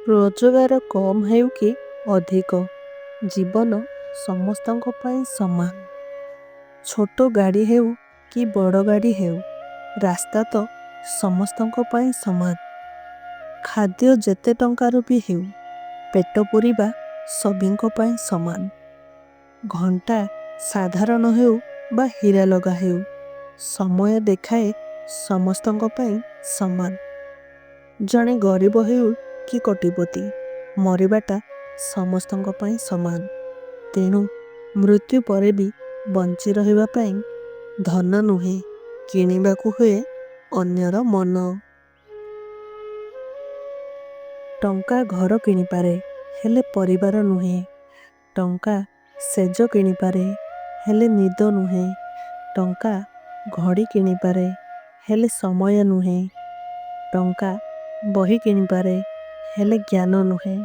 ରୋଜଗାର କମ୍ ହେଉ କି ଅଧିକ, ଜୀବନ ସମସ୍ତଙ୍କ ପାଇଁ ସମାନ। ଛୋଟ ଗାଡ଼ି ହେଉ କି ବଡ଼ ଗାଡ଼ି ହେଉ, ରାସ୍ତା ତ ସମସ୍ତଙ୍କ ପାଇଁ ସମାନ। ଖାଦ୍ୟ ଯେତେ ଟଙ୍କାର ବି ହେଉ, ପେଟ ପୂରିବା ସଭିଙ୍କ ପାଇଁ ସମାନ। ଘଣ୍ଟା ସାଧାରଣ ହେଉ ବା ହୀରା ଲଗା ହେଉ, ସମୟ ଦେଖାଏ ସମସ୍ତଙ୍କ ପାଇଁ ସମାନ। ଜଣେ ଗରିବ ହେଉ କି କୋଟିପତି, ମରିବାଟା ସମସ୍ତଙ୍କ ପାଇଁ ସମାନ। ତେଣୁ ମୃତ୍ୟୁ ପରେ ବି ବଞ୍ଚି ରହିବା ପାଇଁ ଧନ ନୁହେଁ, କିଣିବାକୁ ହୁଏ ଅନ୍ୟର ମନ। ଟଙ୍କା ଘର କିଣିପାରେ, ହେଲେ ପରିବାର ନୁହେଁ। ଟଙ୍କା ସେଜ କିଣିପାରେ, ହେଲେ ନିଦ ନୁହେଁ। ଟଙ୍କା ଘଡ଼ି କିଣିପାରେ, ହେଲେ ସମୟ ନୁହେଁ। ଟଙ୍କା ବହି କିଣିପାରେ, ହେଲେ ଜ୍ଞାନ ନୁହେଁ।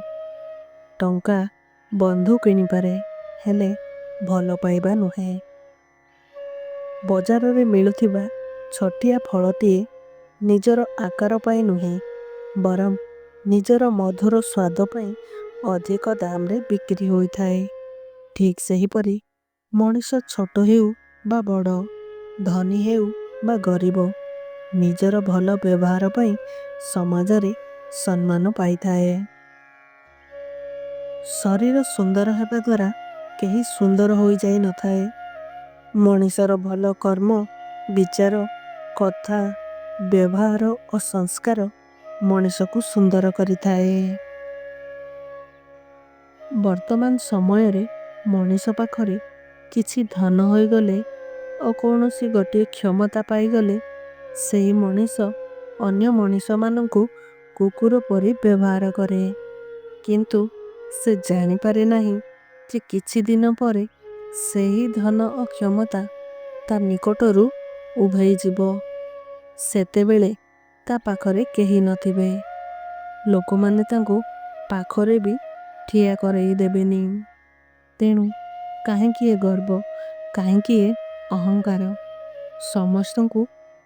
ଟଙ୍କା ବନ୍ଧୁ କିଣିପାରେ, ହେଲେ ଭଲ ପାଇବା ନୁହେଁ। ବଜାରରେ ମିଳୁଥିବା ଛୋଟିଆ ଫଳଟିଏ ନିଜର ଆକାର ପାଇଁ ନୁହେଁ, ବରଂ ନିଜର ମଧୁର ସ୍ୱାଦ ପାଇଁ ଅଧିକ ଦାମରେ ବିକ୍ରି ହୋଇଥାଏ। ଠିକ୍ ସେହିପରି ମଣିଷ ଛୋଟ ହେଉ ବା ବଡ଼, ଧନୀ ହେଉ ବା ଗରିବ, ନିଜର ଭଲ ବ୍ୟବହାର ପାଇଁ ସମାଜରେ ସମ୍ମାନ ପାଇଥାଏ। ଶରୀର ସୁନ୍ଦର ହେବା ଦ୍ୱାରା କେହି ସୁନ୍ଦର ହୋଇଯାଇ ନଥାଏ। ମଣିଷର ଭଲ କର୍ମ, ବିଚାର, କଥା, ବ୍ୟବହାର ଓ ସଂସ୍କାର ମଣିଷକୁ ସୁନ୍ଦର କରିଥାଏ। ବର୍ତ୍ତମାନ ସମୟରେ ମଣିଷ ପାଖରେ କିଛି ଧନ ହୋଇଗଲେ ଓ କୌଣସି ଗୋଟିଏ କ୍ଷମତା ପାଇଗଲେ, ସେହି ମଣିଷ ଅନ୍ୟ ମଣିଷମାନଙ୍କୁ କୁକୁର ପରି ବ୍ୟବହାର କରେ। କିନ୍ତୁ ସେ ଜାଣିପାରେ ନାହିଁ ଯେ କିଛି ଦିନ ପରେ ସେହି ଧନ ଓ କ୍ଷମତା ତା ନିକଟରୁ ଉଭେଇଯିବ। ସେତେବେଳେ ତା ପାଖରେ କେହି ନଥିବେ। ଲୋକମାନେ ତାଙ୍କୁ ପାଖରେ ବି ଠିଆ କରେଇ ଦେବେନି। ତେଣୁ କାହିଁକି ଏ ଗର୍ବ, କାହିଁକି ଏ ଅହଙ୍କାର? ସମସ୍ତଙ୍କୁ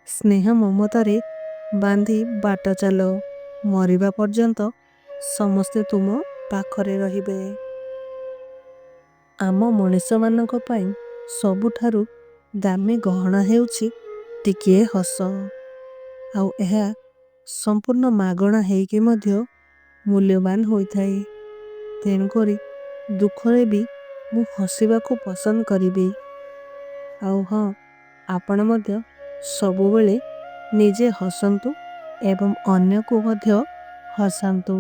ସ୍ନେହ ମମତାରେ ବାନ୍ଧି ବାଟ ଚାଲ, ମରିବା ପର୍ଯ୍ୟନ୍ତ ସମସ୍ତେ ତୁମ ପାଖରେ ରହିବେ। ଆମ ମଣିଷମାନଙ୍କ ପାଇଁ ସବୁଠାରୁ ଦାମୀ ଗହଣା ହେଉଛି ଟିକିଏ ହସ। ଆଉ ଏହା ସମ୍ପୂର୍ଣ୍ଣ ମାଗଣା ହେଇକି ମଧ୍ୟ ମୂଲ୍ୟବାନ ହୋଇଥାଏ। ତେଣୁକରି ଦୁଃଖରେ ବି ମୁଁ ହସିବାକୁ ପସନ୍ଦ କରିବି। ଆଉ ହଁ, ଆପଣ ମଧ୍ୟ ସବୁବେଳେ ନିଜେ ହସନ୍ତୁ ଏବଂ ଅନ୍ୟକୁ ମଧ୍ୟ ହସାନ୍ତୁ।